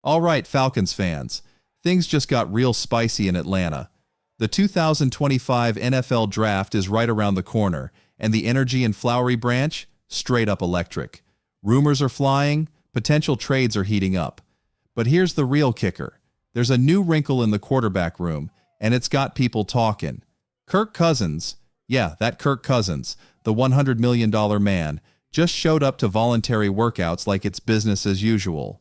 All right, Falcons fans, things just got real spicy in Atlanta. The 2025 NFL Draft is right around the corner, and the energy in Flowery Branch, straight up electric. Rumors are flying, potential trades are heating up. But here's the real kicker. There's a new wrinkle in the quarterback room, and it's got people talking. Kirk Cousins, yeah, that Kirk Cousins, the $100 million man, just showed up to voluntary workouts like it's business as usual.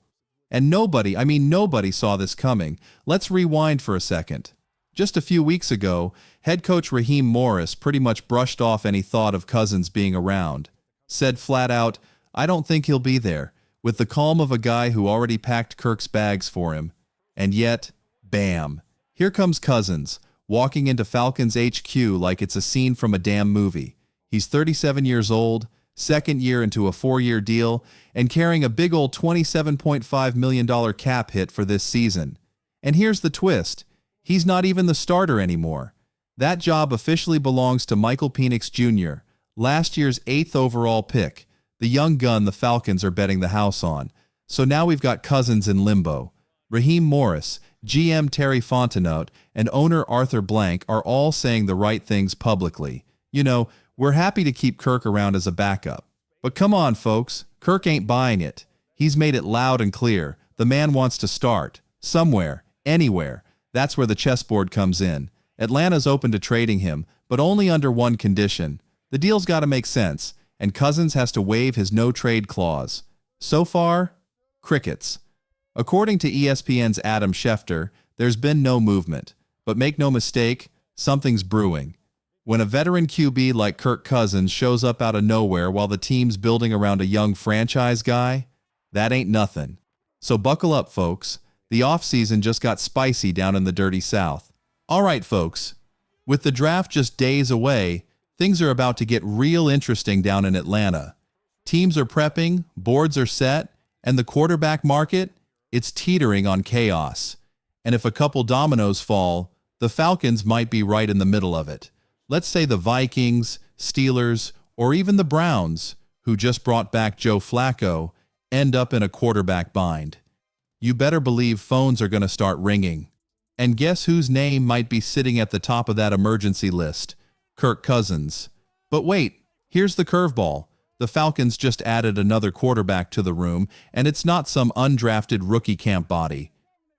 And nobody saw this coming. Let's rewind for a second. Just a few weeks ago, head coach Raheem Morris pretty much brushed off any thought of Cousins being around. Said flat out, "I don't think he'll be there," with the calm of a guy who already packed Kirk's bags for him. And yet, bam, here comes Cousins, walking into Falcons HQ like it's a scene from a damn movie. He's 37 years old, second year into a 4-year deal, and carrying a big old $27.5 million cap hit for this season. And here's the twist. He's not even the starter anymore. That job officially belongs to Michael Penix Jr., last year's 8th overall pick, the young gun the Falcons are betting the house on. So now we've got Cousins in limbo. Raheem Morris, GM Terry Fontenot, and owner Arthur Blank are all saying the right things publicly. You know, we're happy to keep Kirk around as a backup. But come on, folks, Kirk ain't buying it. He's made it loud and clear. The man wants to start. Somewhere. Anywhere. That's where the chessboard comes in. Atlanta's open to trading him, but only under one condition. The deal's got to make sense, and Cousins has to waive his no-trade clause. So far, crickets. According to ESPN's Adam Schefter, there's been no movement. But make no mistake, something's brewing. When a veteran QB like Kirk Cousins shows up out of nowhere while the team's building around a young franchise guy, that ain't nothing. So buckle up, folks. The offseason just got spicy down in the dirty South. All right, folks. With the draft just days away, things are about to get real interesting down in Atlanta. Teams are prepping, boards are set, and the quarterback market, it's teetering on chaos. And if a couple dominoes fall, the Falcons might be right in the middle of it. Let's say the Vikings, Steelers, or even the Browns, who just brought back Joe Flacco, end up in a quarterback bind. You better believe phones are going to start ringing. And guess whose name might be sitting at the top of that emergency list? Kirk Cousins. But wait, here's the curveball. The Falcons just added another quarterback to the room, and it's not some undrafted rookie camp body.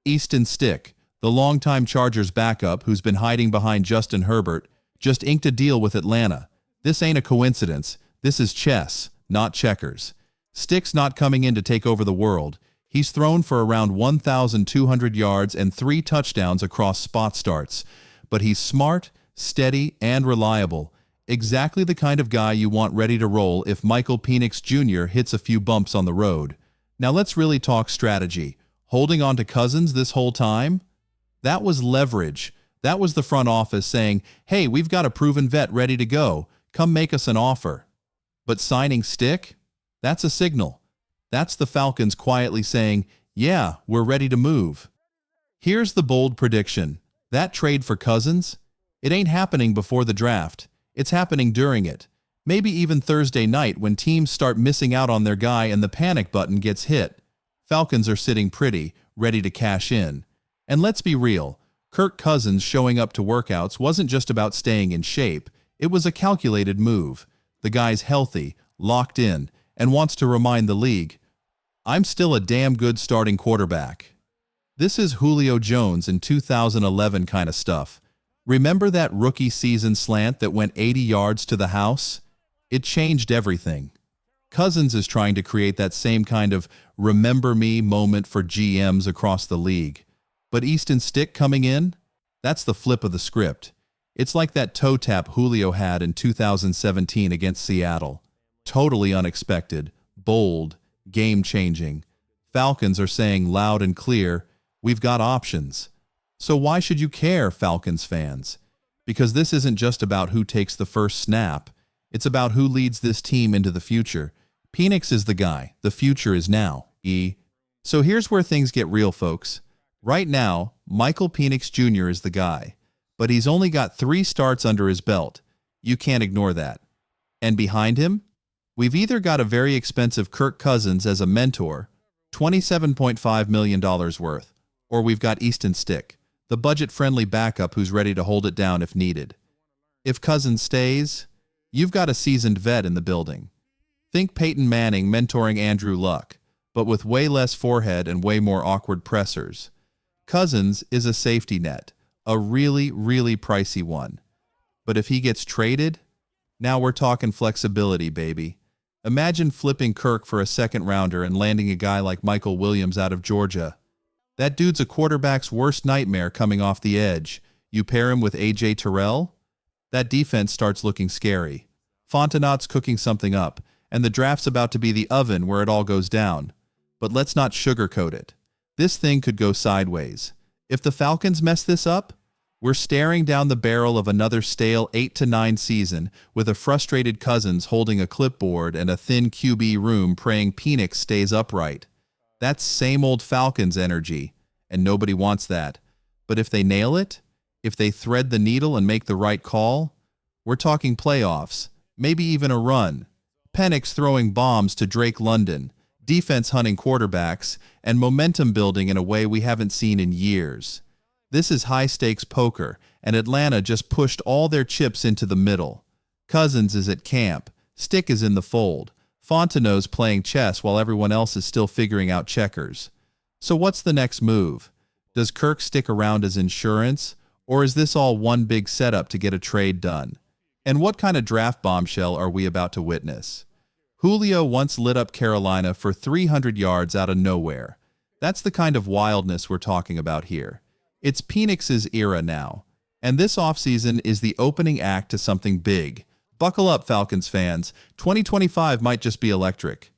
Easton, the longtime Chargers backup who's been hiding behind Justin Herbert, just inked a deal with Atlanta. This ain't a coincidence. This is chess, not checkers. Stick's not coming in to take over the world. He's thrown for around 1,200 yards and 3 touchdowns across spot starts. But he's smart, steady, and reliable. Exactly the kind of guy you want ready to roll if Michael Penix Jr. hits a few bumps on the road. Now let's really talk strategy. Holding on to Cousins this whole time? That was leverage. That was the front office saying, "Hey, we've got a proven vet ready to go. Come make us an offer." But signing Stick? That's a signal. That's the Falcons quietly saying, "Yeah, we're ready to move." Here's the bold prediction. That trade for Cousins? It ain't happening before the draft. It's happening during it. Maybe even Thursday night when teams start missing out on their guy and the panic button gets hit. Falcons are sitting pretty, ready to cash in. And let's be real. Kirk Cousins showing up to workouts wasn't just about staying in shape. It was a calculated move. The guy's healthy, locked in, and wants to remind the league, "I'm still a damn good starting quarterback." This is Julio Jones in 2011 kind of stuff. Remember that rookie season slant that went 80 yards to the house? It changed everything. Cousins is trying to create that same kind of remember me moment for GMs across the league. But Easton coming in? That's the flip of the script. It's like that toe tap Julio had in 2017 against Seattle. Totally unexpected, bold, game-changing. Falcons are saying loud and clear, we've got options. So why should you care, Falcons fans? Because this isn't just about who takes the first snap. It's about who leads this team into the future. Penix is the guy. The future is now. So here's where things get real, folks. Right now, Michael Penix Jr. is the guy, but he's only got 3 starts under his belt. You can't ignore that. And behind him, we've either got a very expensive Kirk Cousins as a mentor, $27.5 million worth. Or we've got Easton Stick, the budget-friendly backup who's ready to hold it down if needed. If Cousins stays, you've got a seasoned vet in the building. Think Peyton Manning mentoring Andrew Luck, but with way less forehead and way more awkward pressers. Cousins is a safety net, a really, really pricey one. But if he gets traded, now we're talking flexibility, baby. Imagine flipping Kirk for a second-rounder and landing a guy like Michael Williams out of Georgia. That dude's a quarterback's worst nightmare coming off the edge. You pair him with A.J. Terrell? That defense starts looking scary. Fontenot's cooking something up, and the draft's about to be the oven where it all goes down. But let's not sugarcoat it. This thing could go sideways. If the Falcons mess this up, we're staring down the barrel of another stale 8-9 season with a frustrated Cousins holding a clipboard and a thin QB room praying Penix stays upright. That's same old Falcons energy, and nobody wants that. But if they nail it, if they thread the needle and make the right call, we're talking playoffs, maybe even a run. Penix throwing bombs to Drake London, defense hunting quarterbacks, and momentum building in a way we haven't seen in years. This is high-stakes poker, and Atlanta just pushed all their chips into the middle. Cousins is at camp, Stick is in the fold, Fontenot's playing chess while everyone else is still figuring out checkers. So what's the next move? Does Kirk stick around as insurance, or is this all one big setup to get a trade done? And what kind of draft bombshell are we about to witness? Julio once lit up Carolina for 300 yards out of nowhere. That's the kind of wildness we're talking about here. It's Penix's era now, and this offseason is the opening act to something big. Buckle up, Falcons fans. 2025 might just be electric.